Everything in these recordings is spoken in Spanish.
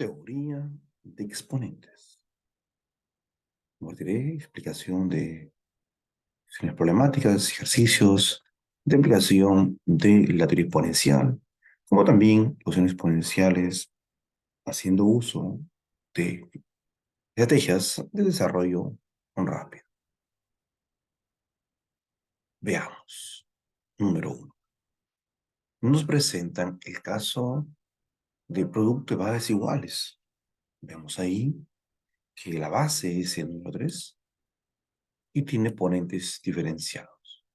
Teoría de exponentes. Compartiré explicación de soluciones problemáticas, ejercicios de aplicación de la teoría exponencial, como también funciones exponenciales haciendo uso de estrategias de desarrollo rápido. Veamos. Número uno. Nos presentan el caso de producto de bases iguales. Vemos ahí que la base es el número 3 y tiene exponentes diferenciados.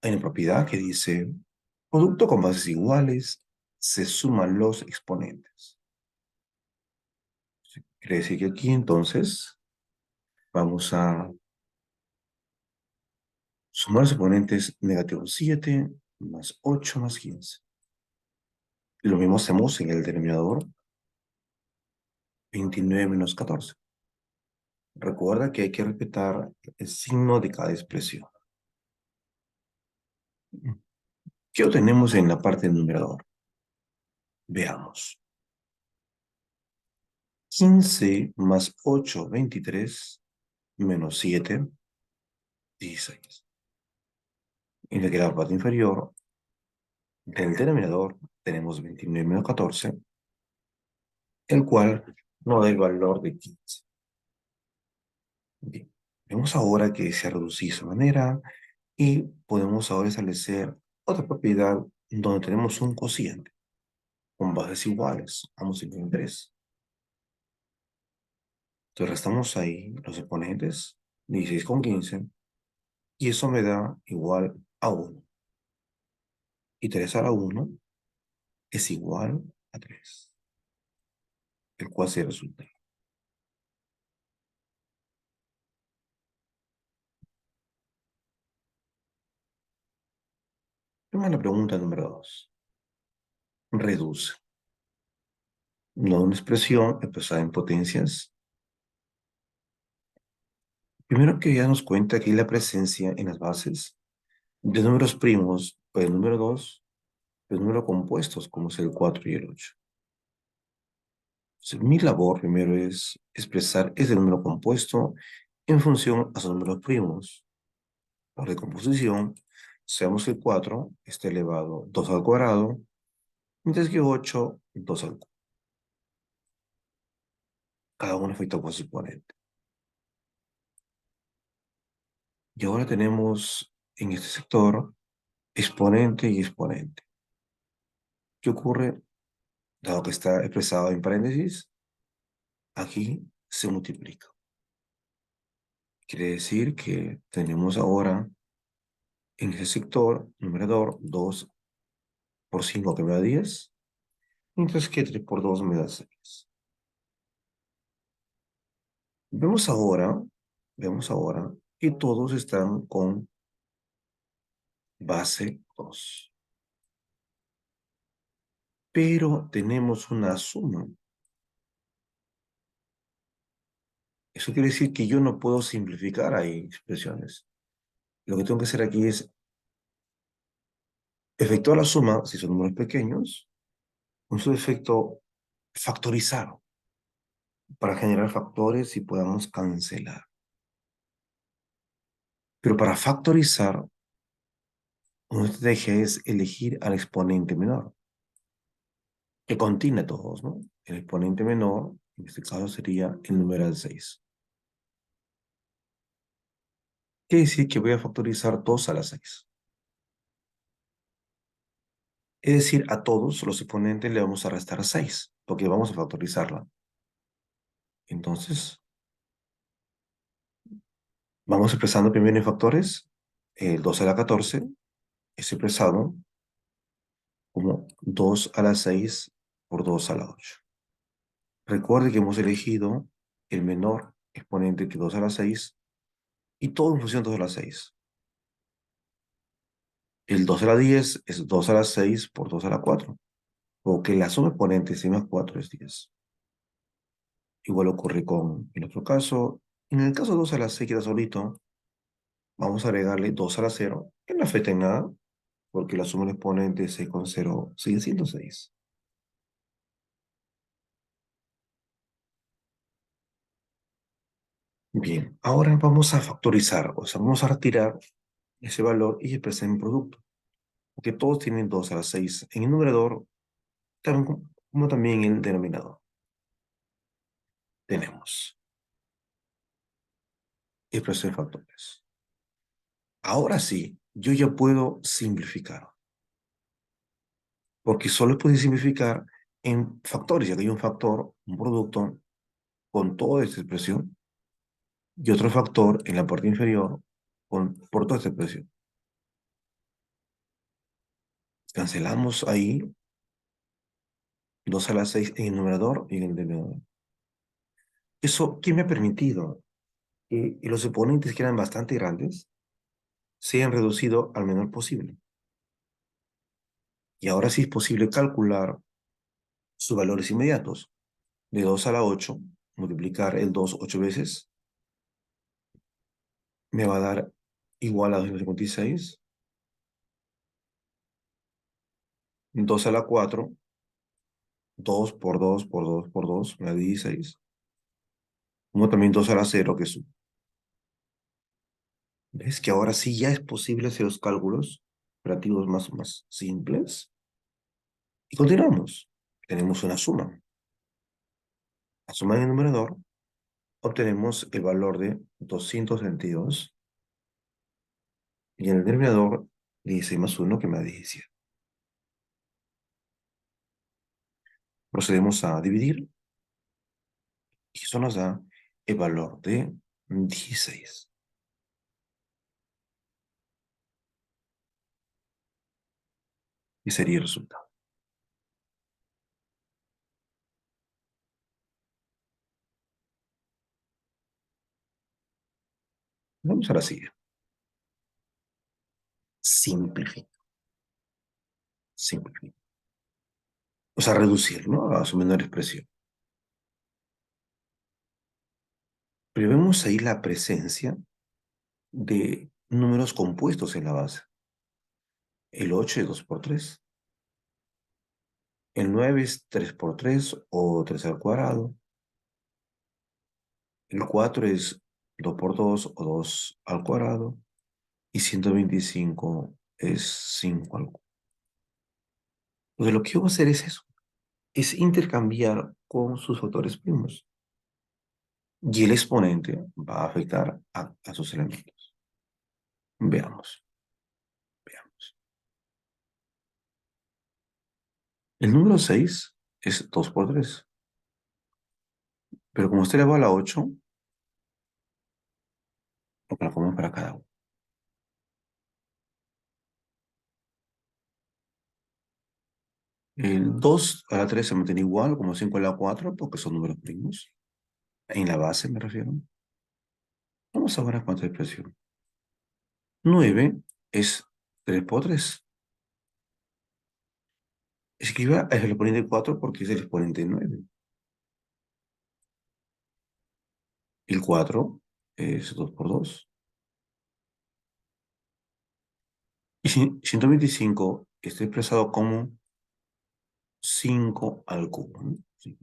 Hay una propiedad que dice, producto con bases iguales, se suman los exponentes. Quiere decir que aquí entonces vamos a sumar los exponentes negativo 7 más 8 más 15. Y lo mismo hacemos en el denominador 29 menos 14. Recuerda que hay que respetar el signo de cada expresión. ¿Qué obtenemos en la parte del numerador? Veamos. 15 más 8, 23, menos 7, 16. En la parte inferior del denominador tenemos 29 menos 14, el cual nos da el valor de 15. Bien, vemos ahora que se ha reducido de esa manera y podemos ahora establecer otra propiedad donde tenemos un cociente con bases iguales, ambos en 3. Entonces restamos ahí los exponentes, 16 con 15, y eso me da igual a 1. Y 3 a la 1 es igual a 3, el cual se resulta. Vamos a la pregunta número 2. Reduce. No una expresión expresada en potencias. Primero que darnos cuenta que hay la presencia en las bases de números primos, pues el número 2, de números compuestos, como es el 4 y el 8. Entonces, mi labor primero es expresar ese número compuesto en función a sus números primos. Por decomposición, sabemos que el 4 está elevado 2 al cuadrado, mientras que 8, 2 al cuadrado. Cada uno afecta por su exponente. Y ahora tenemos en este sector exponente y exponente. ¿Qué ocurre? Dado que está expresado en paréntesis, aquí se multiplica. Quiere decir que tenemos ahora en ese sector numerador 2 por 5 que me da 10, mientras que 3 por 2 me da 6. Vemos ahora, vemos ahora que todos están con base 2. Pero tenemos una suma. Eso quiere decir que yo no puedo simplificar ahí expresiones. Lo que tengo que hacer aquí es efectuar la suma, si son números pequeños, con su efecto factorizar, para generar factores y podamos cancelar. Pero para factorizar, una estrategia es elegir al exponente menor, que contiene todos, ¿no? El exponente menor, en este caso sería el numeral 6. Quiere decir que voy a factorizar 2 a la 6. Es decir, a todos los exponentes le vamos a restar 6, porque vamos a factorizarla. Entonces, vamos expresando primero en factores. El 2 a la 14 es expresado como 2 a la 6 por 2 a la 8. Recuerde que hemos elegido el menor exponente que 2 a la 6 y todo en función de 2 a la 6. El 2 a la 10 es 2 a la 6 por 2 a la 4, o que la suma exponente 6 más 4 es 10. Igual ocurre con el otro caso. En el caso 2 a la 6 queda solito, vamos a agregarle 2 a la 0, que no afecta en nada, porque la suma del exponente 6 con 0 sigue siendo 6. Bien, ahora vamos a factorizar, o sea, vamos a retirar ese valor y expresar en producto, porque todos tienen 2 a la 6 en el numerador, también como también en el denominador. Tenemos expresión de factores. Ahora sí, yo ya puedo simplificar, porque solo puedo simplificar en factores, ya que hay un factor, un producto con toda esta expresión y otro factor en la parte inferior por toda esta expresión. Cancelamos ahí 2 a la 6 en el numerador y en el denominador. Eso, ¿qué me ha permitido? Que los exponentes, que eran bastante grandes, se han reducido al menor posible. Y ahora sí es posible calcular sus valores inmediatos. De 2 a la 8, multiplicar el 2 8 veces, me va a dar igual a 256. 2 a la 4, 2 por 2 por 2 por 2 me da 16. Como también 2 a la 0, que es... ¿Ves que ahora sí ya es posible hacer los cálculos operativos más simples? Y continuamos. Tenemos una suma. La suma en el numerador, obtenemos el valor de 222 y en el denominador 16 más 1 que me da 17. Procedemos a dividir y eso nos da el valor de 16. Y sería el resultado. Vamos a la siguiente. Simplificar. Simplificar. O sea, reducir, ¿no? A su menor expresión. Pero vemos ahí la presencia de números compuestos en la base. El 8 es 2 por 3. El 9 es 3 por 3 o 3 al cuadrado. El 4 es 2 por 2 o 2 al cuadrado. Y 125 es 5 al cuadrado. Entonces lo que yo voy a hacer es eso. Es intercambiar con sus factores primos. Y el exponente va a afectar a sus elementos. Veamos, veamos. El número 6 es 2 por 3. Pero como usted le va a la 8, lo calculamos para cada uno. El 2 a la 3 se mantiene igual, como 5 a la 4, porque son números primos. En la base me refiero. Vamos a ver a cuánta expresión. 9 es 3 por 3. Escriba el exponente 4 porque es el exponente 9. El 4 es 2 por 2. Y 125 está expresado como 5 al cubo, ¿no? Sí.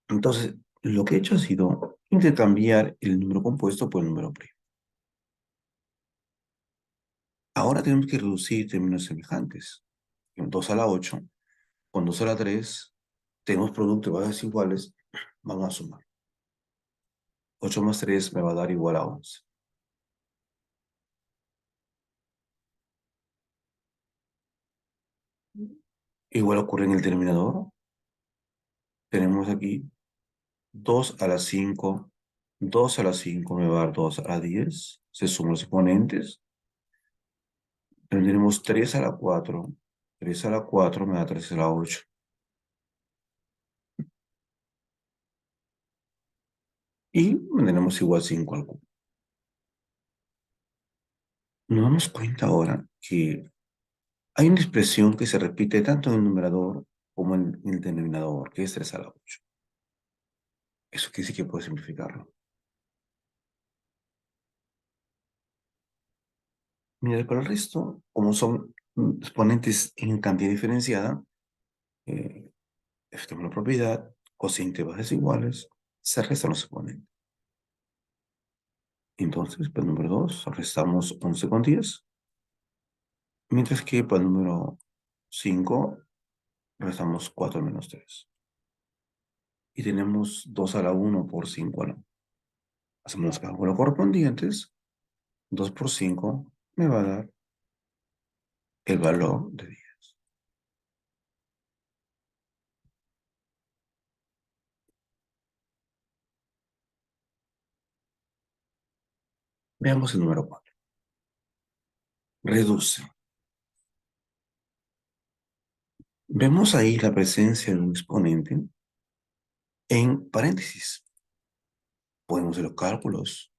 Entonces, lo que he hecho ha sido intercambiar el número compuesto por el número primo. Ahora tenemos que reducir términos semejantes. Con 2 a la 8, con 2 a la 3, tenemos productos de bases iguales, vamos a sumar. 8 más 3 me va a dar igual a 11. Igual ocurre en el terminador. Tenemos aquí 2 a la 5. 2 a la 5 me va a dar 2 a la 10. Se suman los exponentes. Tenemos 3 a la 4. 3 a la 4 me da 3 a la 8. Y tenemos igual 5 al cubo. Nos damos cuenta ahora que hay una expresión que se repite tanto en el numerador como en el denominador, que es 3 a la 8. Eso quiere decir que puedo simplificarlo. Mira, para el resto, como son exponentes en cantidad diferenciada, tenemos la propiedad, cociente de bases iguales, Se restan los exponentes. Entonces, para el número 2, restamos 11 con 10. Mientras que para el número 5, restamos 4 menos 3. Y tenemos 2 a la 1 por 5 a la 1. Hacemos los cálculos correspondientes. 2 por 5 me va a dar el valor de 10. Veamos el número 4. Reduce. Vemos ahí la presencia de un exponente en paréntesis. Podemos hacer los cálculos.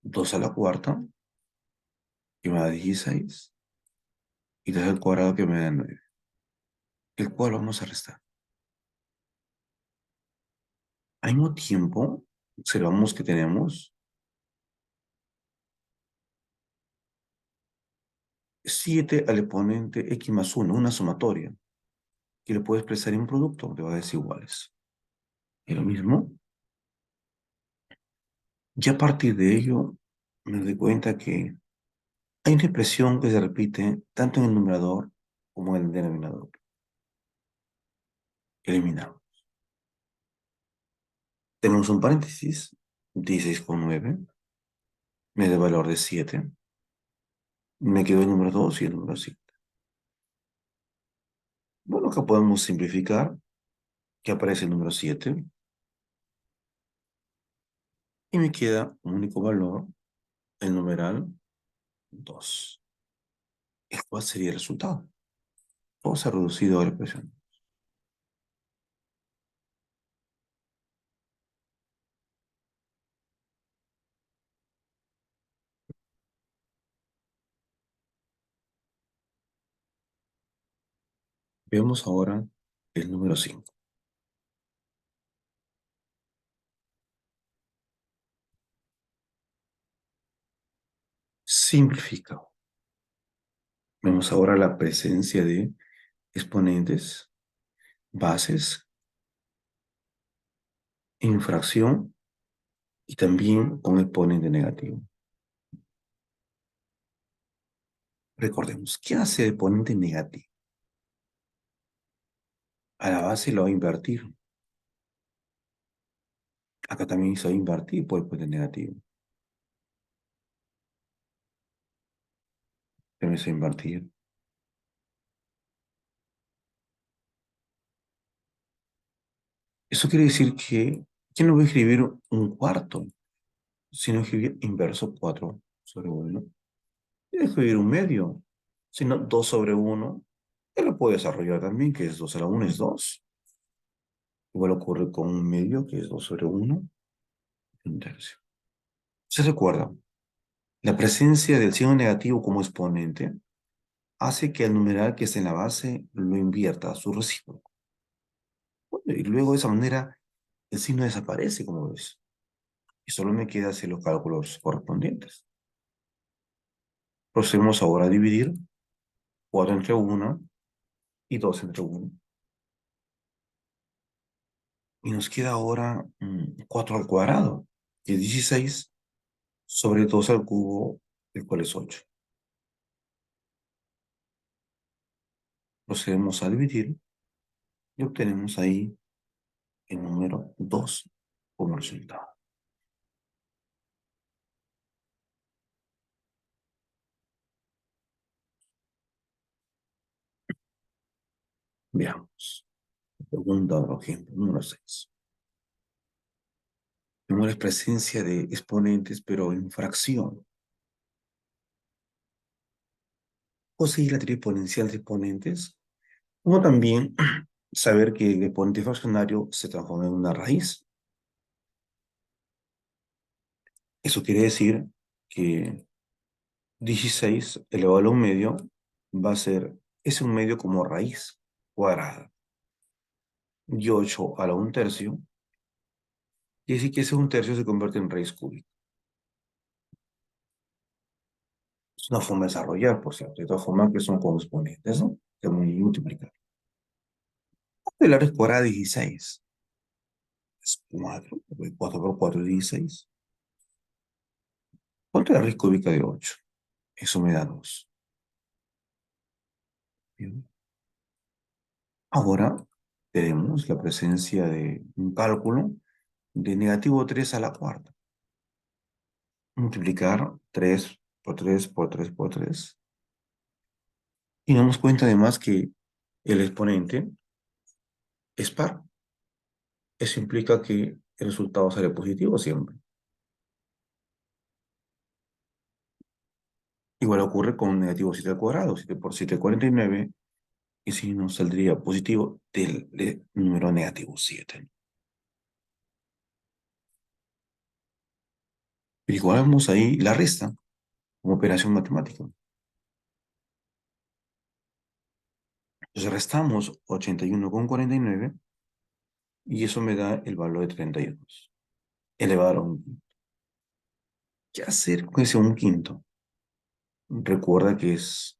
2 a la cuarta, que me da 16. Y 2 al cuadrado, que me da 9. El cual vamos a restar. Al mismo tiempo, observamos que tenemos 7 al exponente x más 1, una sumatoria, que le puedo expresar en un producto de valores iguales. Y lo mismo, ya a partir de ello, me doy cuenta que hay una expresión que se repite tanto en el numerador como en el denominador. Eliminamos. Tenemos un paréntesis, 16,9, me da el valor de 7. Me quedó el número 2 y el número 7. Bueno, acá podemos simplificar, que aparece el número 7, y me queda un único valor, el numeral 2. ¿Cuál sería el resultado? Todo se ha reducido a la expresión. Veamos ahora el número 5. Simplifica. Vemos ahora la presencia de exponentes, bases, infracción y también con exponente negativo. Recordemos, ¿qué hace el exponente negativo? A la base lo va a invertir. Acá también se va a invertir por el exponente negativo. También se va a invertir. Eso quiere decir que yo no voy a escribir un cuarto, sino escribir inverso 4 sobre 1. Y escribir un medio, sino 2 sobre 1. Él lo puede desarrollar también, que es 2 a la 1 es 2. Igual ocurre con un medio, que es 2 sobre 1, y un tercio. ¿Se recuerda? La presencia del signo negativo como exponente hace que el numeral que está en la base lo invierta a su recíproco. Bueno, y luego de esa manera el signo desaparece, como ves. Y solo me queda hacer los cálculos correspondientes. Procedemos ahora a dividir 4 entre 1 y 2 entre 1. Y nos queda ahora 4 al cuadrado, que es 16 sobre 2 al cubo, el cual es 8. Procedemos a dividir y obtenemos ahí el número 2 como resultado. Veamos. Pregunta o ejemplo número 6. Tenemos la presencia de exponentes, pero en fracción. O seguir la teoría exponencial de exponentes, como también saber que el exponente fraccionario se transforma en una raíz. Eso quiere decir que 16 elevado a un medio va a ser ese un medio como raíz cuadrada. Y 8 a la un tercio quiere decir que ese un tercio se convierte en raíz cúbica. Es una forma de desarrollar, por cierto, de todas formas que son como exponentes, ¿no? Que es muy multiplicar. La raíz cuadrada de 16. Es 4, 4 por 4 es 16. ¿Cuánto es la raíz cúbica de 8? Eso me da 2. Bien. Ahora tenemos la presencia de un cálculo de negativo 3 a la cuarta. Multiplicar 3 por 3 por 3 por 3. Y nos damos cuenta además que el exponente es par. Eso implica que el resultado sale positivo siempre. Igual ocurre con negativo 7 al cuadrado. 7 por 7 es 49. Y si nos saldría positivo del número negativo 7. Pero igual vemos ahí la resta como operación matemática. Entonces restamos 81,49 y eso me da el valor de 32 elevado a un quinto. ¿Qué hacer con ese un quinto? Recuerda que es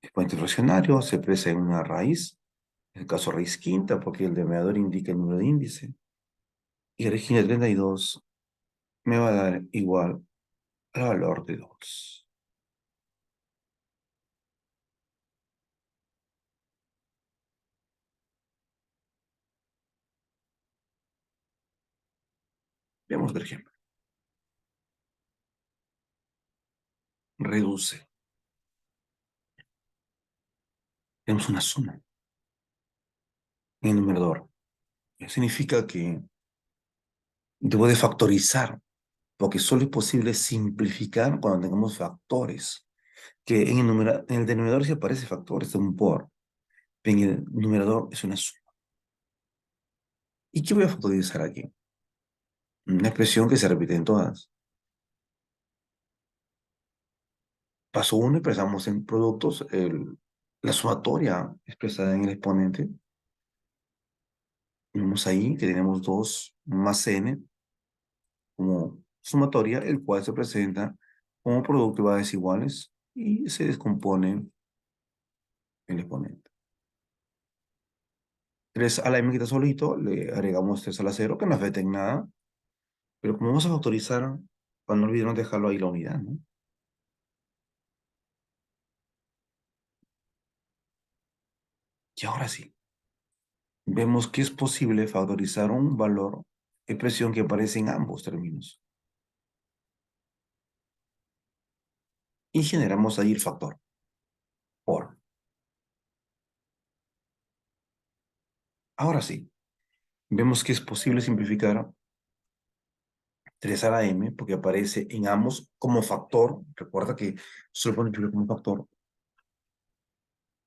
exponente fraccionario, se expresa en una raíz, en el caso raíz quinta, porque el denominador indica el número de índice. Y raíz quinta de 32 me va a dar igual al valor de 2. Veamos por ejemplo. Reduce. Tenemos una suma en el numerador. Significa que debo de factorizar, porque solo es posible simplificar cuando tengamos factores. Que en el denominador sí aparece factores de un por, en el numerador es una suma. ¿Y qué voy a factorizar aquí? Una expresión que se repite en todas. Paso 1, expresamos en productos la sumatoria expresada en el exponente. Vemos ahí que tenemos 2 más n como sumatoria, el cual se presenta como producto de bases iguales y se descompone en el exponente. 3 a la m que está solito, le agregamos 3 a la 0, que no afecta en nada, pero como vamos a factorizar, para no olvidarnos dejarlo ahí la unidad, ¿no? Y ahora sí, vemos que es posible factorizar un valor, expresión que aparece en ambos términos. Y generamos ahí el factor, por. Ahora sí, vemos que es posible simplificar 3 a la m, porque aparece en ambos como factor. Recuerda que solo puedo incluir como factor.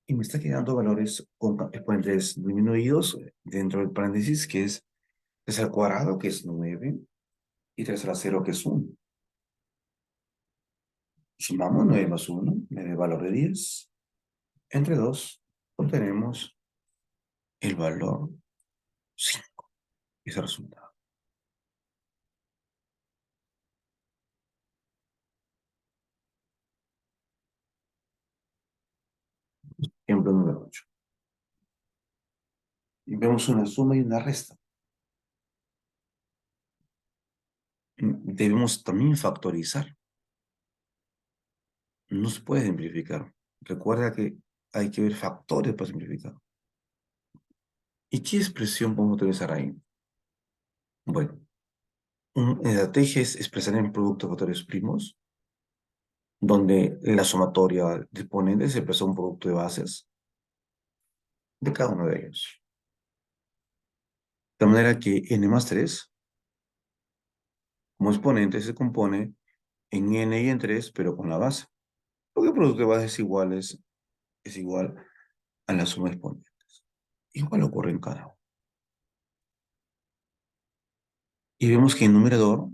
Y me está quedando valores con exponentes disminuidos dentro del paréntesis, que es 3 al cuadrado, que es 9, y 3 a la 0, que es 1. Sumamos 9 más 1, me da el valor de 10. Entre 2 obtenemos el valor 5. Ese resultado. Ejemplo número 8. Y vemos una suma y una resta. Debemos también factorizar. No se puede simplificar. Recuerda que hay que ver factores para simplificar. ¿Y qué expresión podemos utilizar ahí? Bueno, una estrategia es expresar en producto de factores primos, donde la sumatoria de exponentes expresa un producto de bases de cada uno de ellos. De manera que n más 3, como exponente, se compone en n y en 3, pero con la base. Porque el producto de bases iguales es igual a la suma de exponentes. Igual ocurre en cada uno. Y vemos que en numerador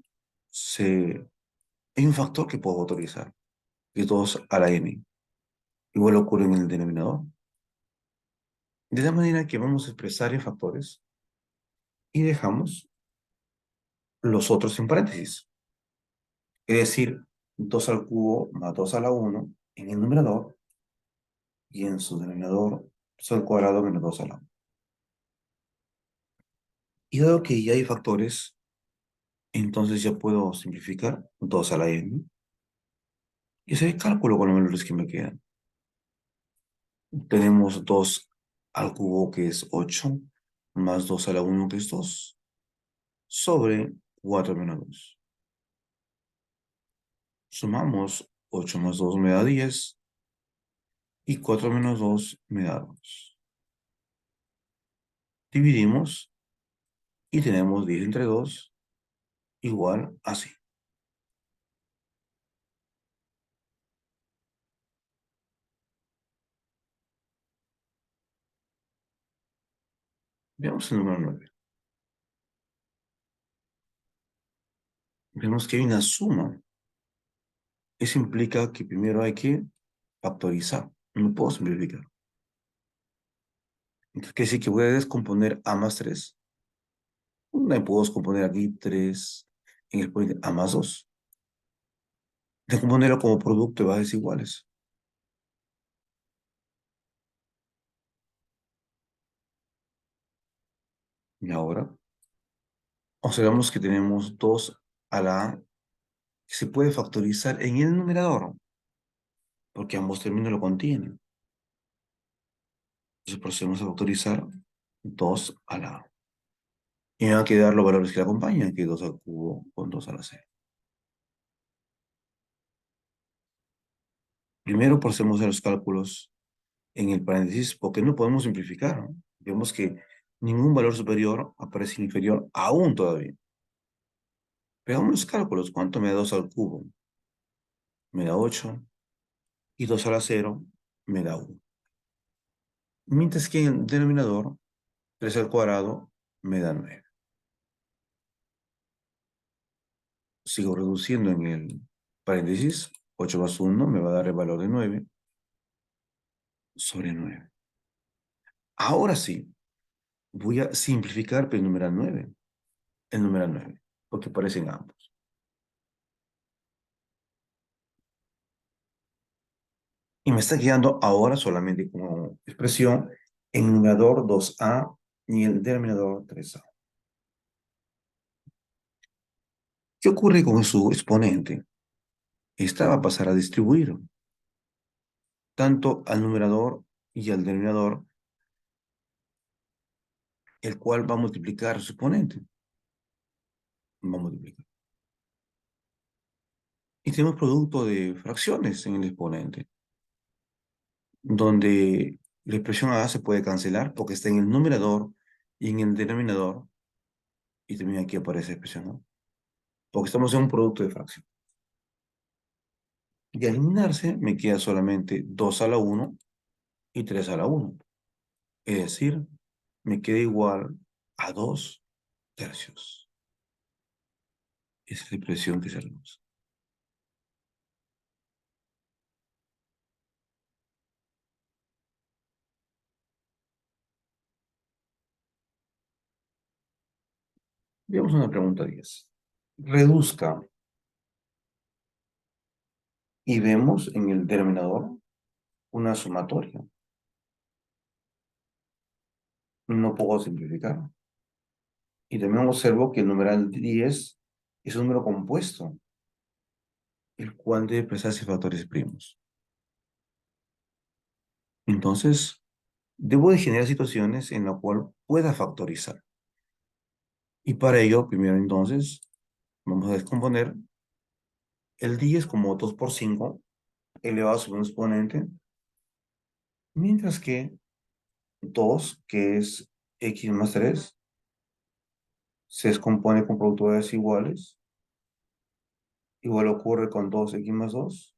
hay un factor que puedo autorizar, que es 2 a la n. Igual ocurre en el denominador. De la manera que vamos a expresar en factores y dejamos los otros en paréntesis. Es decir, 2 al cubo más 2 a la 1 en el numerador y en su denominador 2 al cuadrado menos 2 a la 1. Y dado que ya hay factores, entonces ya puedo simplificar 2 a la n y hacer el cálculo con los valores que me quedan. Tenemos 2 al cubo, que es 8, más 2 a la 1, que es 2, sobre 4 menos 2. Sumamos 8 más 2 me da 10 y 4 menos 2 me da 2. Dividimos y tenemos 10 entre 2 igual a 100. Veamos el número 9. Vemos que hay una suma. Eso implica que primero hay que factorizar. No puedo simplificar. Entonces, quiere decir que voy a descomponer a más 3. Me puedo descomponer aquí 3 en el exponente a más 2. Descomponerlo como producto de bases iguales. Y ahora observamos que tenemos 2 a la A que se puede factorizar en el numerador, porque ambos términos lo contienen. Entonces procedemos a factorizar 2 a la A. Y me van a quedar los valores que la acompañan, que es 2 al cubo con 2 a la C. Primero procedemos a los cálculos en el paréntesis, porque no podemos simplificar, ¿no? Vemos que ningún valor superior aparece inferior aún todavía. Pero hagamos los cálculos. ¿Cuánto me da 2 al cubo? Me da 8. Y 2 a la 0 me da 1. Mientras que en el denominador, 3 al cuadrado me da 9. Sigo reduciendo en el paréntesis. 8 más 1 me va a dar el valor de 9 sobre 9. Ahora sí, voy a simplificar el numeral 9. El numeral 9, porque parecen ambos. Y me está quedando ahora solamente como expresión en el numerador 2a y el denominador 3a. ¿Qué ocurre con su exponente? Esta va a pasar a distribuir tanto al numerador y al denominador, el cual va a multiplicar su exponente. Va a multiplicar. Y tenemos producto de fracciones en el exponente, donde la expresión a se puede cancelar porque está en el numerador y en el denominador, y también aquí aparece la expresión A, porque estamos en un producto de fracción. De eliminarse, me queda solamente 2 a la 1 y 3 a la 1. Es decir, me queda igual a 2 tercios. Esa es la expresión que se reduce. Veamos una pregunta 10. Reduzca y vemos en el denominador una sumatoria. No puedo simplificar. Y también observo que el numeral 10 es un número compuesto, el cual debe expresarse factores primos. Entonces, debo de generar situaciones en las cuales pueda factorizar. Y para ello, primero entonces, vamos a descomponer el 10 como 2 por 5 elevado a su exponente, mientras que 2, que es x más 3, se descompone con productos iguales. Igual ocurre con 2x más 2.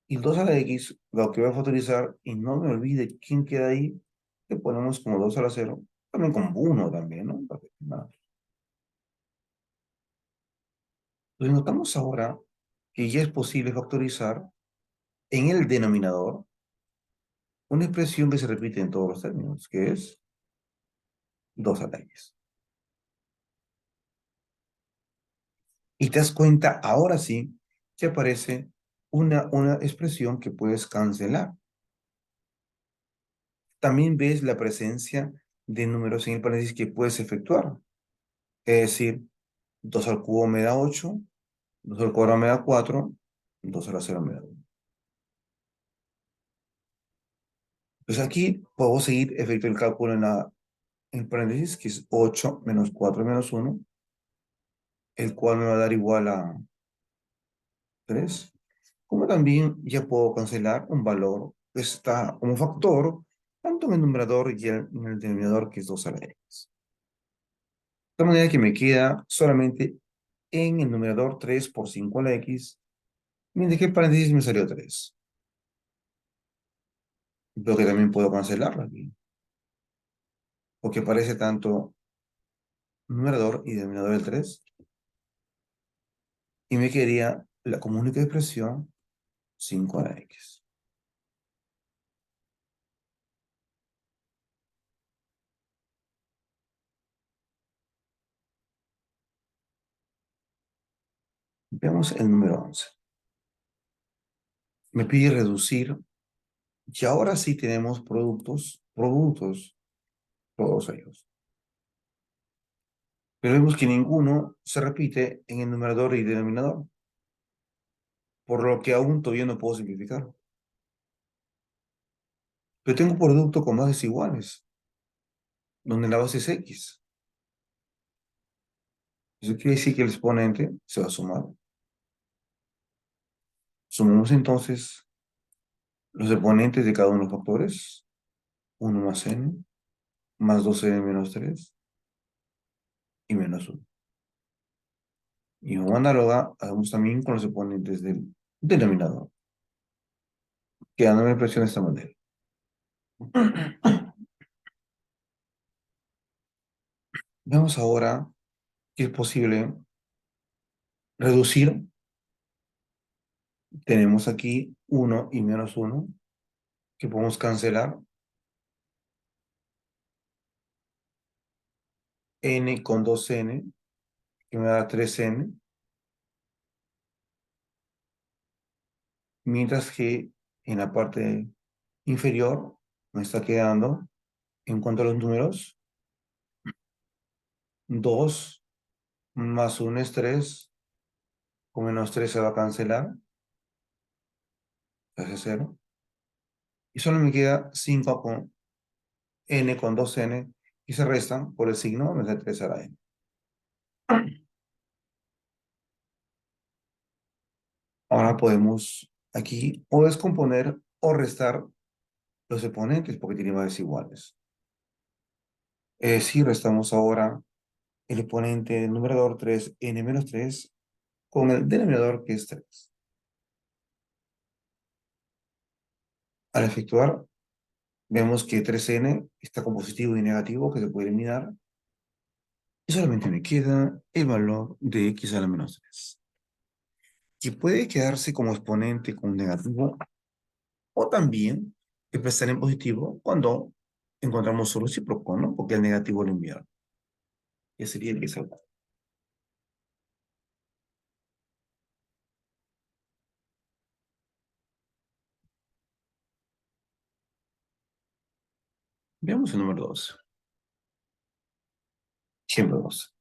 Y el 2 a la x, lo que voy a factorizar, y no me olvide quién queda ahí, que ponemos como 2 a la 0, también como 1 también, ¿no? Entonces notamos ahora que ya es posible factorizar en el denominador una expresión que se repite en todos los términos, que es 2 a la x. Y te das cuenta, ahora sí, que aparece una expresión que puedes cancelar. También ves la presencia de números en el paréntesis que puedes efectuar. Es decir, 2 al cubo me da 8, 2 al cuadrado me da 4, 2 a la 0 me da 1. Pues aquí puedo seguir efectuando el cálculo en el paréntesis, que es 8 menos 4 menos 1, el cual me va a dar igual a 3. Como también ya puedo cancelar un valor que está como factor, tanto en el numerador y en el denominador, que es 2 a la x. De tal manera que me queda solamente en el numerador 3 por 5 a la x, mientras que el paréntesis me salió 3. Lo que también puedo cancelarlo aquí, porque aparece tanto numerador y denominador del 3, y me quedaría como única expresión 5 a la x. Veamos el número 11. Me pide reducir, y ahora sí tenemos productos, todos ellos. Pero vemos que ninguno se repite en el numerador y denominador, por lo que aún todavía no puedo simplificar. Pero tengo un producto con bases iguales, donde la base es x. Eso quiere decir que el exponente se va a sumar. Sumamos entonces los exponentes de cada uno de los factores. 1 más n, más 2n menos 3 y menos 1. Y como análoga, hagamos también con los exponentes del denominador, quedando la expresión de esta manera. Veamos ahora que es posible reducir. Tenemos aquí 1 y menos 1, que podemos cancelar. N con 2n, que me da 3n, mientras que en la parte inferior me está quedando, en cuanto a los números, 2 más 1 es 3, con menos 3 se va a cancelar, se hace 0, y solo me queda 5 con n con 2n, y se restan por el signo, me da 3 a la n. Ahora podemos aquí o descomponer o restar los exponentes porque tienen valores iguales. Es decir, restamos ahora el exponente del numerador 3n menos 3 con el denominador, que es 3. Al efectuar, vemos que 3n está con positivo y negativo, que se puede eliminar, y solamente me queda el valor de x a la menos 3, que puede quedarse como exponente con negativo, o también expresar en positivo cuando encontramos su recíproco, ¿no? Porque el negativo lo enviaron. Ya sería el que salga. Veamos el número 2. Siempre 2.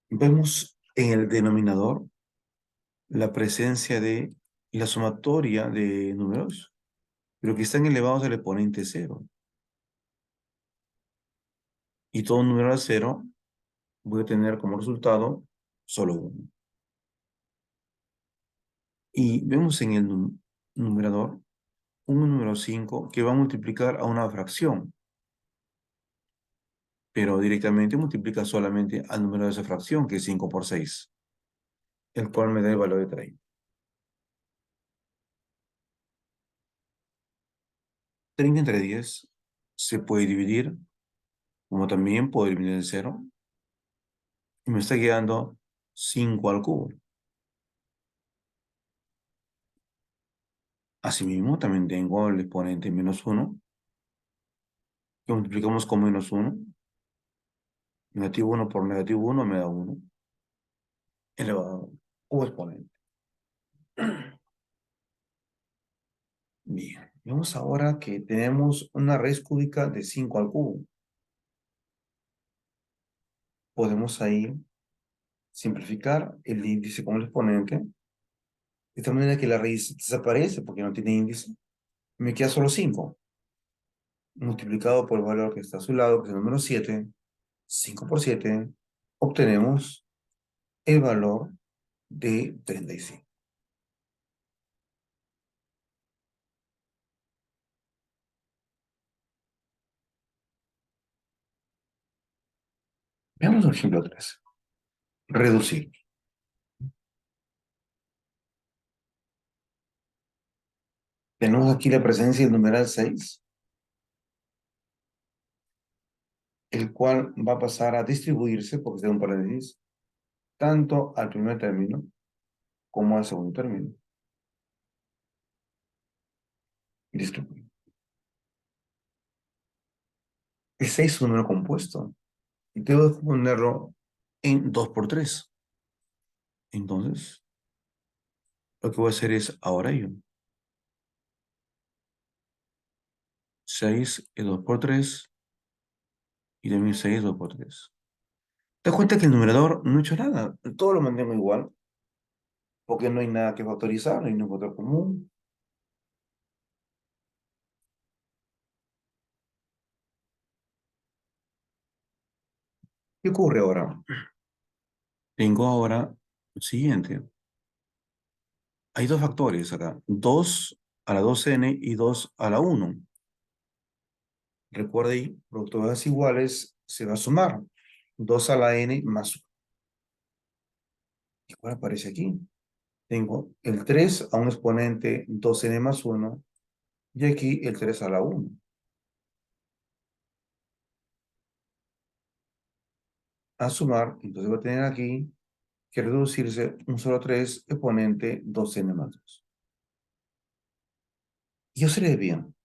Vemos en el denominador la presencia de la sumatoria de números, pero que están elevados al exponente 0. Y todo número a 0 voy a tener como resultado solo 1. Y vemos en el numerador un número 5 que va a multiplicar a una fracción, pero directamente multiplica solamente al número de esa fracción, que es 5 por 6, el cual me da el valor de 30. 30 entre 10 se puede dividir, como también puedo eliminar el 0, y me está quedando 5 al cubo. Asimismo, también tengo el exponente menos 1, que multiplicamos con menos 1. Negativo 1 por negativo 1 me da 1, elevado o exponente. Bien, Vemos ahora que tenemos una raíz cúbica de 5 al cubo. Podemos ahí simplificar el índice con el exponente, de tal manera que la raíz desaparece porque no tiene índice. Me queda solo 5, multiplicado por el valor que está a su lado, que es el número 7, 5 por 7, obtenemos el valor de 35. Veamos el ejemplo 3. Reducir. Tenemos aquí la presencia del numeral 6, el cual va a pasar a distribuirse, porque está en un paréntesis, tanto al primer término como al segundo término. Distribuir. El 6 es un número compuesto y tengo que ponerlo en 2 por 3. Entonces, lo que voy a hacer es ahora yo. 6 es 2 por 3 y también 6 es 2 por 3. Te das cuenta que el numerador no he hecho nada. Todo lo mantengo igual, porque no hay nada que factorizar, no hay un factor común. ¿Qué ocurre ahora? Tengo ahora lo siguiente. Hay dos factores acá. 2 a la 2n y 2 a la 1. Recuerda ahí, producto de las iguales se va a sumar. 2 a la n más 1. ¿Y cuál aparece aquí? Tengo el 3 a un exponente 2n más 1 y aquí el 3 a la 1. A sumar, entonces va a tener aquí que reducirse un solo 3 exponente 2n más 2. Y observe bien,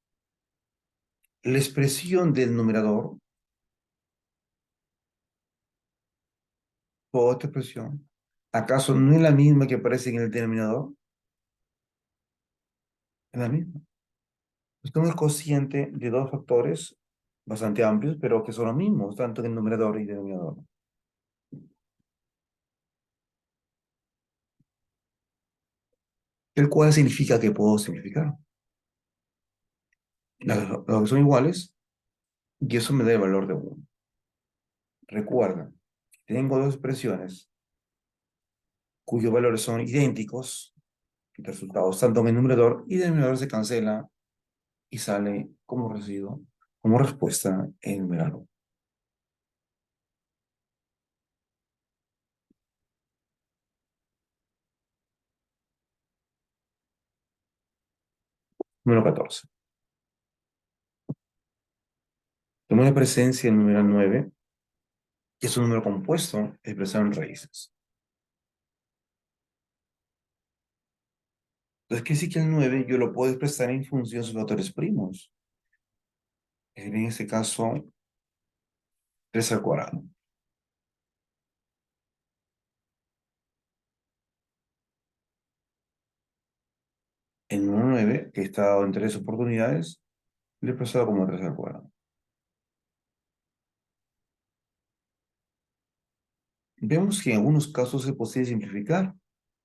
la expresión del numerador, toda esta expresión, ¿acaso no es la misma que aparece en el denominador? Es la misma. Tengo el cociente de dos factores bastante amplios, pero que son los mismos, tanto en el numerador y denominador. El cual significa que puedo simplificar. Los que son iguales, y eso me da el valor de 1. Recuerda, tengo dos expresiones cuyos valores son idénticos, y resultados tanto en el numerador y el denominador se cancela y sale como residuo, como respuesta el numerador. Número 14. Tenemos la presencia del número 9, que es un número compuesto expresado en raíces. Entonces, ¿qué decir que el 9 yo lo puedo expresar en función de sus factores primos? En este caso, 3 al cuadrado. El número 9, que está dado en 3 oportunidades, lo he expresado como 3 al cuadrado. Vemos que en algunos casos es posible simplificar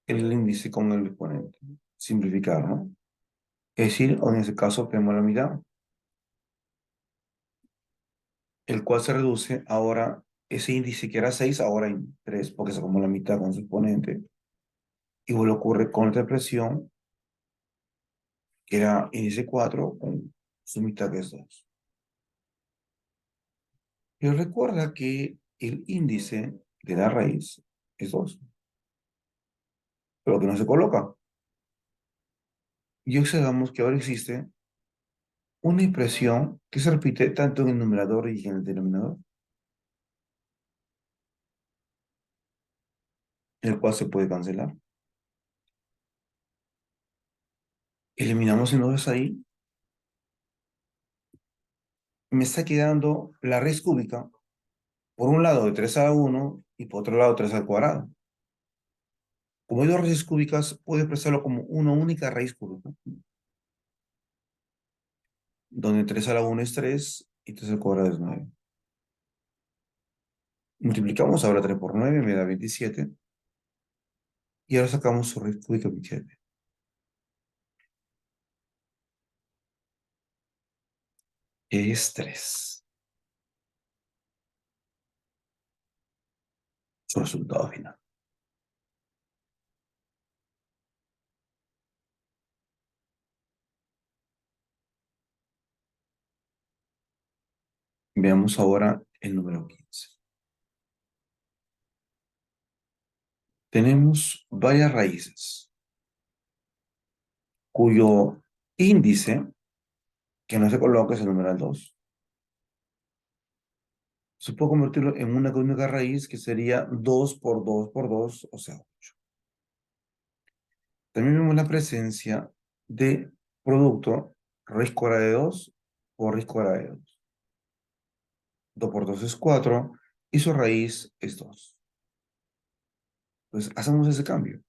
el índice con el exponente. Simplificar, ¿no? Es decir, en ese caso tenemos la mitad, el cual se reduce ahora, ese índice que era 6, ahora en 3, porque sacamos la mitad con su exponente. Igual ocurre con otra expresión, que era índice 4, con su mitad que es 2. Pero recuerda que el índice de la raíz es 2, pero que no se coloca. Y observamos que ahora existe una expresión que se repite tanto en el numerador y en el denominador, el cual se puede cancelar. Eliminamos el 9 ahí. Me está quedando la raíz cúbica, por un lado de 3 a la 1 y por otro lado 3 al cuadrado. Como hay dos raíces cúbicas, puedo expresarlo como una única raíz cúbica. donde 3 a la 1 es 3 y 3 al cuadrado es 9. Multiplicamos ahora 3 por 9, me da 27. Y ahora sacamos su raíz cúbica 27. Es 3. Su resultado final. Veamos ahora el número 15. Tenemos varias raíces cuyo índice, que no se coloca, es el numeral 2. Se puede convertirlo en una única raíz que sería 2 por 2 por 2, o sea, 8. También vemos la presencia de producto raíz cuadrada de 2 por raíz cuadrada de 2. 2 por 2 es 4 y su raíz es 2. Entonces, hacemos ese cambio.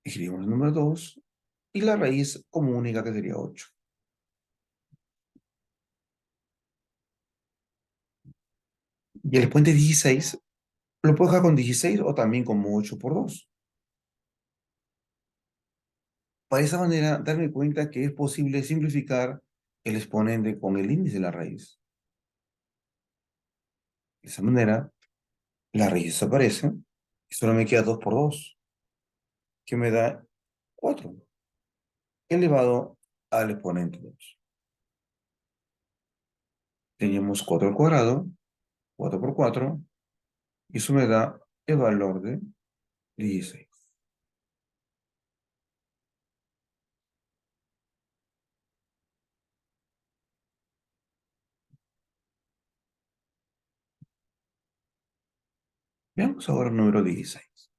Escribimos el número 2 y la raíz como única que sería 8. Y el exponente 16 lo puedo dejar con 16 o también como 8 por 2. Para esa manera, darme cuenta que es posible simplificar el exponente con el índice de la raíz. De esa manera, la raíz desaparece y solo me queda 2 por 2, que me da 4, elevado al exponente 2. Teníamos 4 al cuadrado, 4 por 4, y eso me da el valor de 16. Veamos ahora el número 16.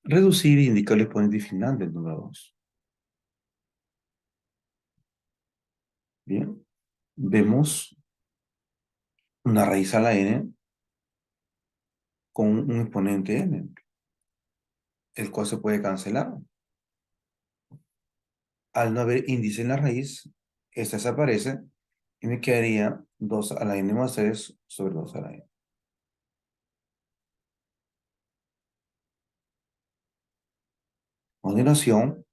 Reducir e indicar el exponente final del número 2. Bien, vemos una raíz a la n con un exponente n, el cual se puede cancelar. Al no haber índice en la raíz, esta desaparece y me quedaría 2 a la n más 3 sobre 2 a la n. A continuación,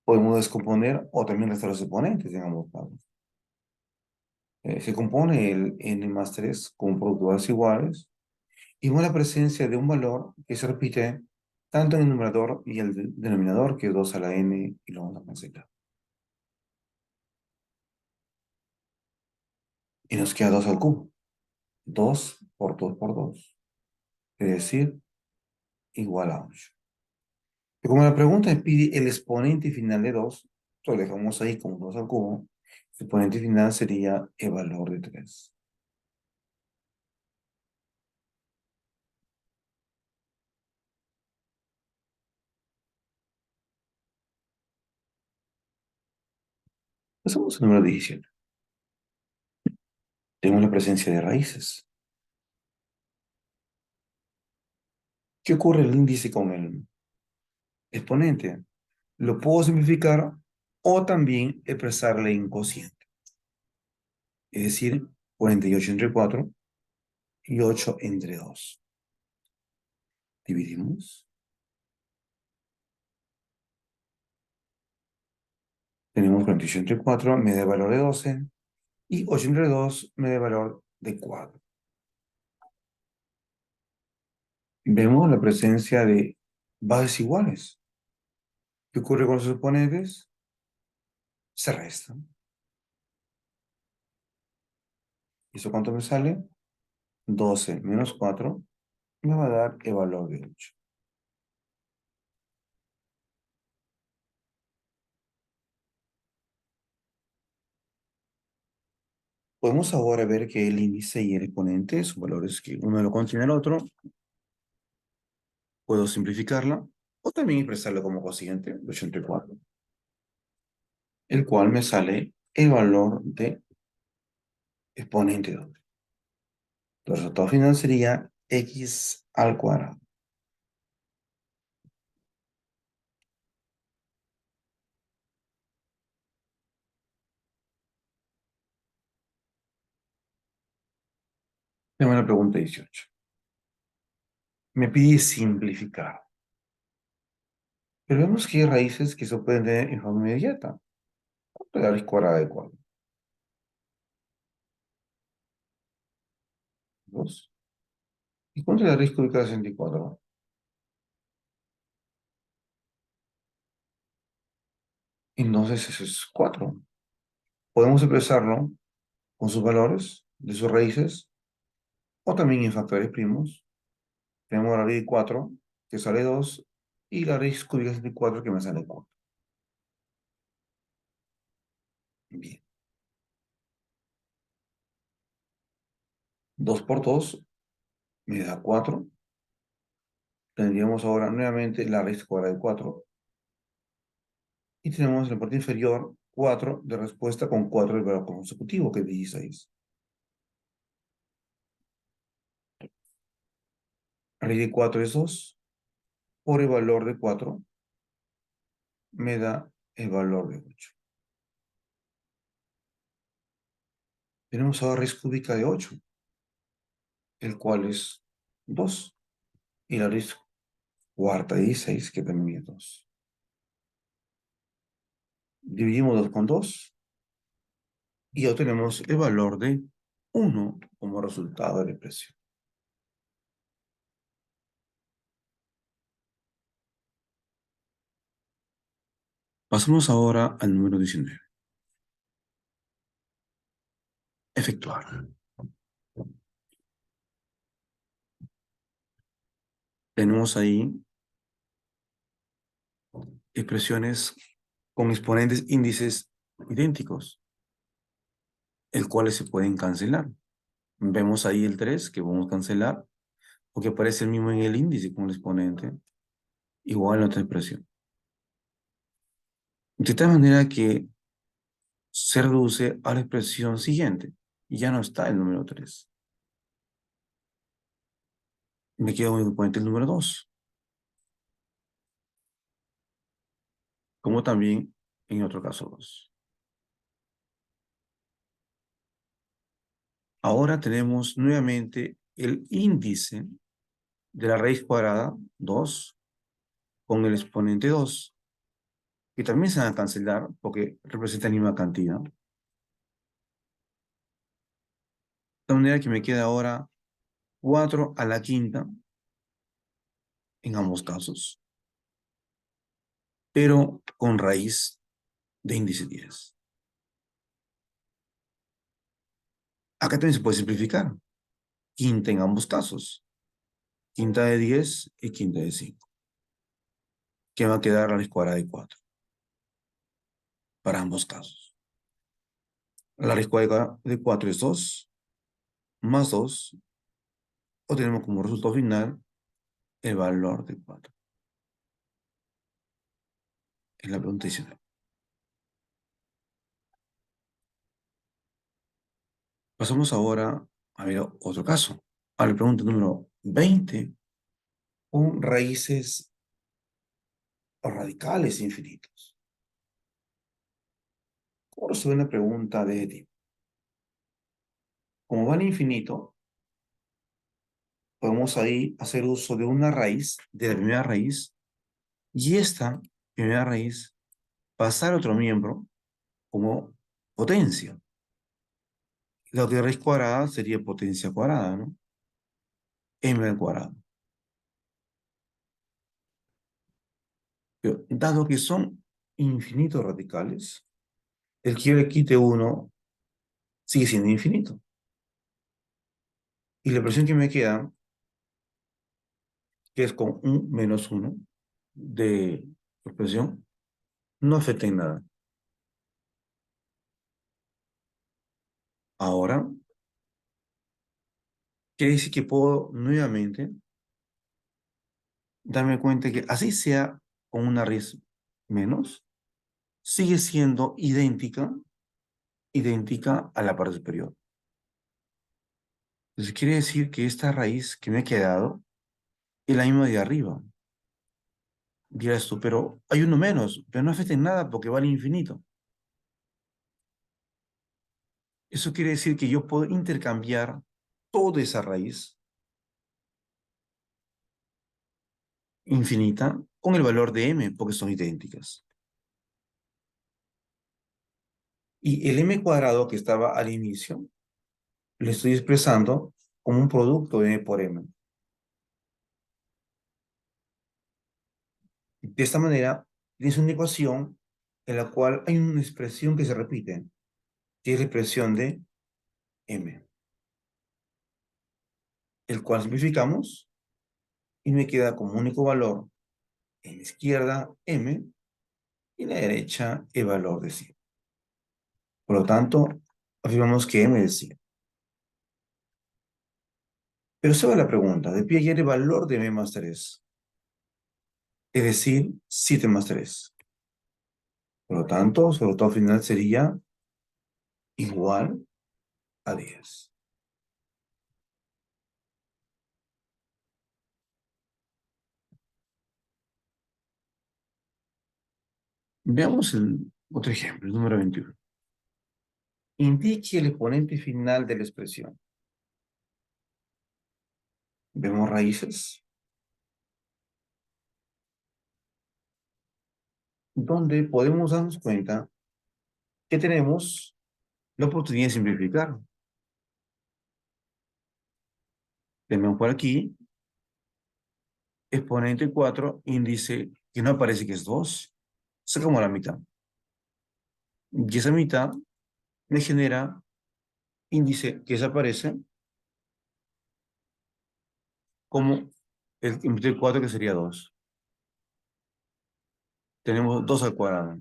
podemos descomponer o también restar los exponentes en ambos casos. Se compone el n más 3 con productos iguales y con la presencia de un valor que se repite tanto en el numerador y el denominador, que es 2 a la n, y lo vamos a cancelar. Y nos queda 2 al cubo. 2 por 2 por 2, es decir, igual a 8. Y como la pregunta me pide el exponente final de 2, lo dejamos ahí como 2 al cubo. El exponente final sería el valor de 3. Pasamos al número 17. Tenemos la presencia de raíces. ¿Qué ocurre el índice con el exponente? Lo puedo simplificar o también expresarle en cociente. Es decir, 48 entre 4 y 8 entre 2. Dividimos. Tenemos 48 entre 4, me da el valor de 12. Y 8 entre 2 me da el valor de 4. Vemos la presencia de bases iguales. ¿Qué ocurre con los exponentes? Se restan. ¿Y eso cuánto me sale? 12 menos 4 me va a dar el valor de 8. Podemos ahora ver que el índice y el exponente son valores que uno lo contiene el otro. Puedo simplificarla o también expresarlo como cociente, 8 entre 4, el cual me sale el valor de exponente 2. El resultado final sería x al cuadrado. Tenemos la pregunta 18. Me pide simplificar. Pero vemos que hay raíces que se pueden tener en forma inmediata. ¿Cuánto es la raíz cuadrada de 4? 2. ¿Y cuánto es la raíz cúbica de 64? Entonces eso es 4. Podemos expresarlo con sus valores de sus raíces o también en factores primos. Tenemos la raíz de 4 que sale 2 y la raíz cúbica de 64 que me sale 4. Bien. 2 por 2 me da 4. Tendríamos ahora nuevamente la raíz cuadrada de 4. Y tenemos en la parte inferior 4 de respuesta con 4 del valor consecutivo, que es 16. Raíz de 4 es 2. Por el valor de 4 me da el valor de 8. Tenemos ahora raíz cúbica de 8, el cual es 2. Y la raíz cuarta de 16, que también es 2. Dividimos 2 con 2 y obtenemos el valor de 1 como resultado de la expresión. Pasamos ahora al número 19. Efectuar. Tenemos ahí expresiones con exponentes índices idénticos, el cuales se pueden cancelar. Vemos ahí el 3 que podemos cancelar porque aparece el mismo en el índice con el exponente, igual en otra expresión. De tal manera que se reduce a la expresión siguiente y ya no está el número 3. Me queda únicamente el número 2, como también en otro caso 2. Ahora tenemos nuevamente el índice de la raíz cuadrada, 2, con el exponente 2, que también se van a cancelar porque representan la misma cantidad. De manera que me queda ahora 4 a la quinta en ambos casos, pero con raíz de índice 10. Acá también se puede simplificar. Quinta en ambos casos. Quinta de 10 y quinta de 5. Que va a quedar la raíz cuadrada de 4 para ambos casos. La raíz cuadrada de 4 es 2 más 2. Obtenemos como resultado final el valor de 4. Es la pregunta 19. Pasamos ahora a ver otro caso. A la pregunta número 20. Con raíces o radicales infinitos. ¿Cómo resuelve una pregunta de este tipo? Como va al infinito, podemos ahí hacer uso de una raíz, de la primera raíz, y esta primera raíz pasar a otro miembro como potencia. La de raíz cuadrada sería potencia cuadrada, ¿no? M al cuadrado. Pero, dado que son infinitos radicales, el que yo le quite uno sigue siendo infinito. Y la expresión que me queda, que es con un menos uno de expresión, no afecta en nada. Ahora, quiere decir que puedo nuevamente darme cuenta que así sea con una raíz menos, sigue siendo idéntica a la parte superior. Entonces quiere decir que esta raíz que me ha quedado es la misma de arriba. Dirás tú, pero hay uno menos, pero no afecta en nada porque vale infinito. Eso quiere decir que yo puedo intercambiar toda esa raíz infinita con el valor de m, porque son idénticas. Y el m cuadrado que estaba al inicio, lo estoy expresando como un producto de m por m. De esta manera, tienes una ecuación en la cual hay una expresión que se repite, que es la expresión de m, el cual simplificamos y me queda como único valor en la izquierda m y en la derecha el valor de 100. Por lo tanto, afirmamos que m es 100. Pero se va la pregunta, de pie hallar el valor de m más 3, es decir, 7 más 3. Por lo tanto, su resultado final sería igual a 10. Veamos el otro ejemplo, el número 21. Indique el exponente final de la expresión. Vemos raíces, donde podemos darnos cuenta que tenemos la oportunidad de simplificar. Tenemos por aquí exponente 4, índice que no aparece que es 2. Sacamos la mitad. Y esa mitad me genera índice que desaparece como el índice 4 que sería 2. Tenemos 2 al cuadrado.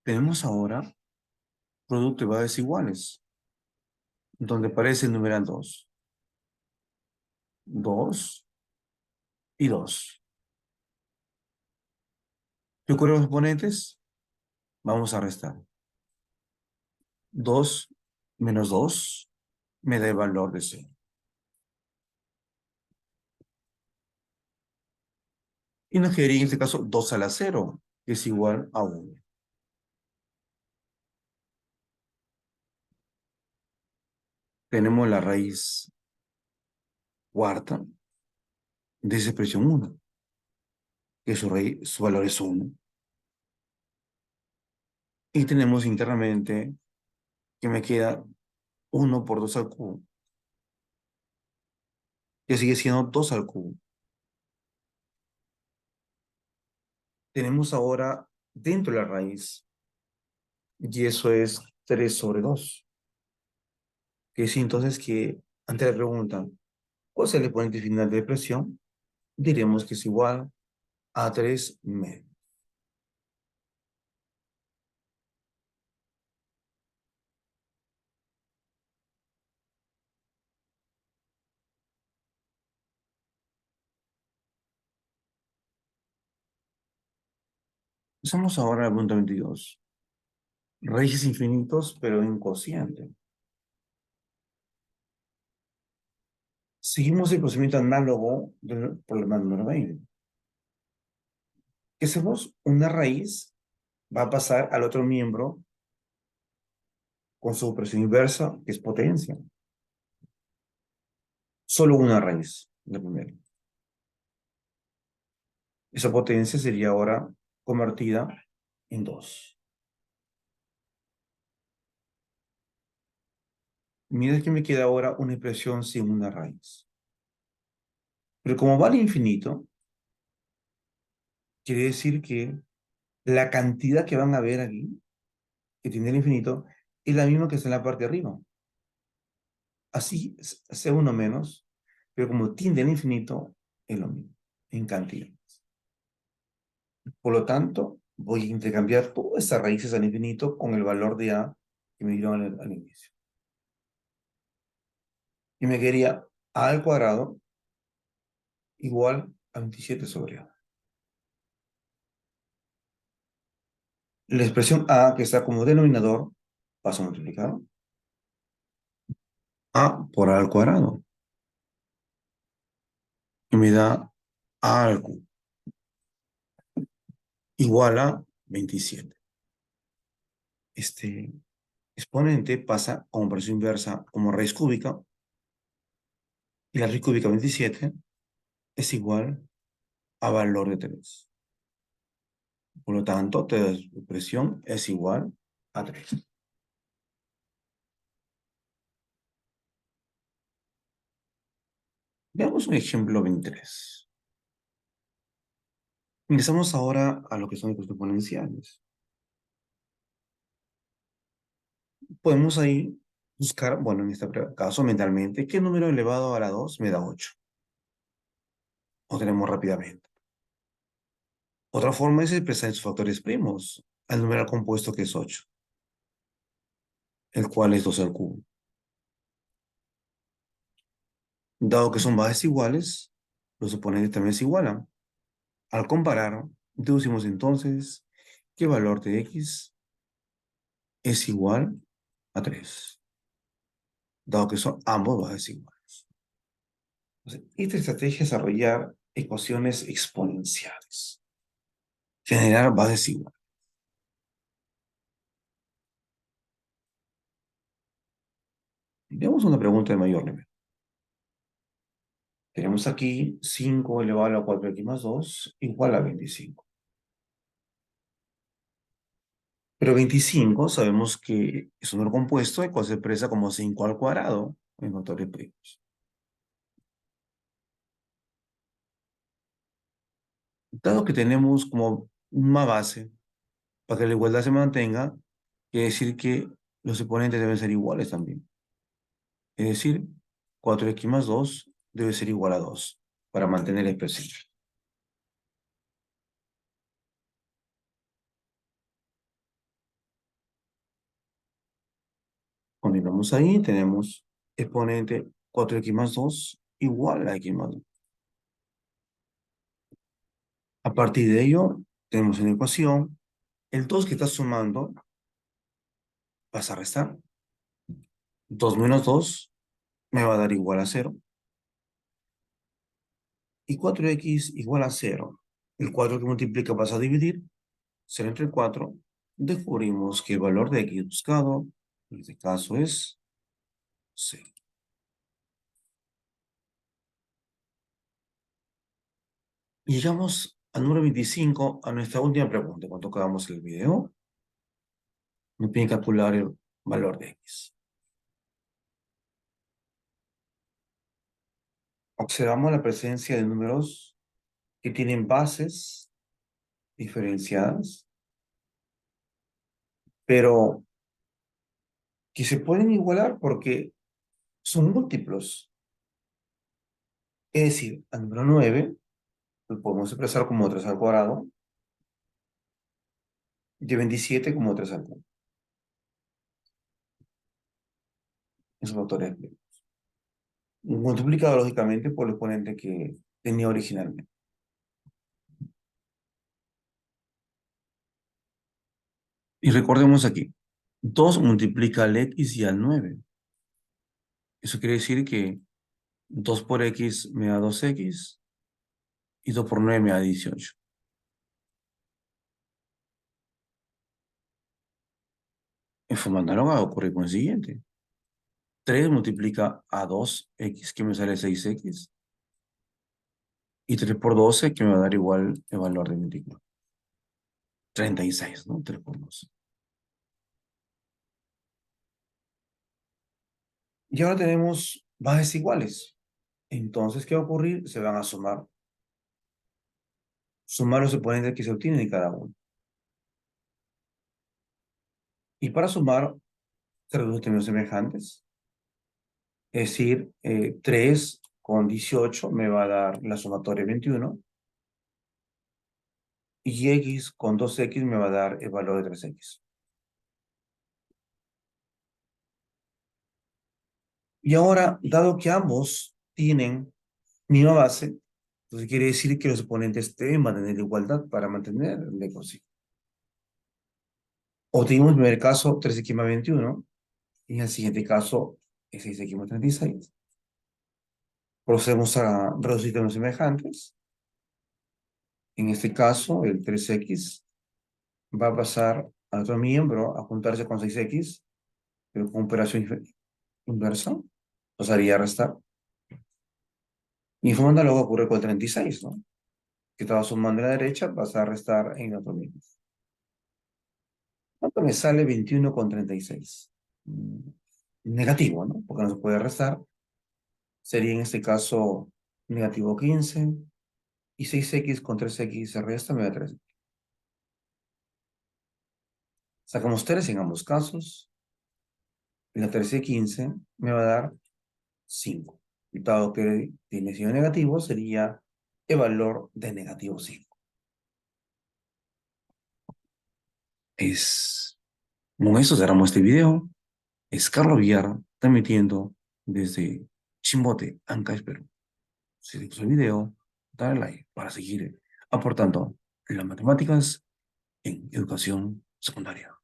Tenemos ahora producto de bases iguales, donde aparece el numeral 2. 2 y 2. ¿Qué ocurre con los exponentes? Vamos a restar. 2 menos 2 me da el valor de 0. Y nos quedaría en este caso 2 a la 0, que es igual a 1. Tenemos la raíz cuarta de esa expresión 1, que su valor es 1. Y tenemos internamente que me queda 1 por 2 al cubo, que sigue siendo 2 al cubo. Tenemos ahora dentro de la raíz, y eso es 3 sobre 2. Que es entonces que, ante la pregunta, ¿cuál es el exponente final de expresión? Diremos que es igual a 3 menos. Pasamos ahora al punto 22. Raíces infinitos, pero en cociente. Seguimos el procedimiento análogo del problema número 20. Que hacemos una raíz, va a pasar al otro miembro con su operación inversa, que es potencia. Solo una raíz, la primera. Esa potencia sería ahora convertida en 2. Mira que me queda ahora una expresión sin una raíz. Pero como vale infinito, quiere decir que la cantidad que van a ver aquí, que tiene el infinito, es la misma que está en la parte de arriba. Así sea uno menos, pero como tiende al infinito, es lo mismo, en cantidad. Por lo tanto, voy a intercambiar todas esas raíces al infinito con el valor de A que me dieron al inicio. Y me quedaría A al cuadrado igual a 27 sobre A. La expresión A, que está como denominador, paso a multiplicar. A por A al cuadrado. Y me da A al cubo. Igual a 27. Este exponente pasa como operación inversa como raíz cúbica, y la raíz cúbica 27 es igual a valor de 3. Por lo tanto, tu expresión es igual a 3. Veamos un ejemplo 23. Ingresamos ahora a lo que son los exponenciales. Podemos ahí buscar, bueno, en este caso mentalmente, ¿qué número elevado a la 2 me da 8? Lo tenemos rápidamente. Otra forma es expresar sus factores primos al numeral compuesto que es 8, el cual es 2 al cubo. Dado que son bases iguales, los oponentes también se igualan. Al comparar, deducimos entonces que el valor de x es igual a 3, dado que son ambos bases iguales. Entonces, esta estrategia es desarrollar ecuaciones exponenciales, generar bases iguales. Veamos una pregunta de mayor nivel. Tenemos aquí 5 elevado a la 4x más 2 igual a 25. Pero 25 sabemos que es un número compuesto, el cual se expresa como 5 al cuadrado en factores primos. Dado que tenemos como una base para que la igualdad se mantenga, quiere decir que los exponentes deben ser iguales también. Es decir, 4x más 2 debe ser igual a 2 para mantener la expresión. Continuamos ahí, tenemos exponente 4x más 2 igual a x más 2. A partir de ello, tenemos en la ecuación el 2 que está sumando, vas a restar. 2 menos 2 me va a dar igual a 0. Y 4x igual a 0. El 4 que multiplica pasa a dividir. 0 entre 4. Descubrimos que el valor de x buscado, en este caso es 0. Y llegamos al número 25, a nuestra última pregunta. Cuando acabamos el video, nos piden calcular el valor de x. Observamos la presencia de números que tienen bases diferenciadas, pero que se pueden igualar porque son múltiplos. Es decir, al número 9 lo podemos expresar como 3 al cuadrado y 27 como 3 al cuadrado. Esos factores multiplicado lógicamente por el exponente que tenía originalmente. Y recordemos aquí, 2 multiplica al x y al 9. Eso quiere decir que 2 por x me da 2x y 2 por 9 me da 18. En forma análoga ocurre con el siguiente. 3 multiplica a 2x que me sale 6x y 3 por 12 que me va a dar igual el valor de 24. 36, ¿no? 3 por 12. Y ahora tenemos bases iguales. Entonces, ¿qué va a ocurrir? Se van a sumar. Sumar los exponentes que se obtienen de cada uno. Y para sumar, se reducen términos semejantes. Es decir, 3 con 18 me va a dar la sumatoria 21. Y x con 2x me va a dar el valor de 3x. Y ahora, dado que ambos tienen misma base, entonces quiere decir que los exponentes deben mantener igualdad para mantener la ecuación. Obtuvimos en el primer caso 3x más 21. Y en el siguiente caso es 6x más 36. Procedemos a reducir términos semejantes. En este caso, el 3x va a pasar al otro miembro a juntarse con 6x pero con operación inversa, pasaría a restar. Mi fórmula luego ocurre con el 36, ¿no? Que estaba sumando a la derecha, vas a restar en el otro mismo. ¿Cuánto me sale 21,36? Negativo, ¿no? Porque no se puede restar. Sería en este caso negativo 15. Y 6x con 3x se resta, me da 3. Sacamos 3 en ambos casos. Y la 3 y 15 me va a dar 5. Y dado que tiene signo negativo, sería el valor de negativo 5. Con eso cerramos este video. Es Carlos Villar, transmitiendo desde Chimbote, Ancash, Perú. Si te gustó el video, dale like para seguir aportando las matemáticas en educación secundaria.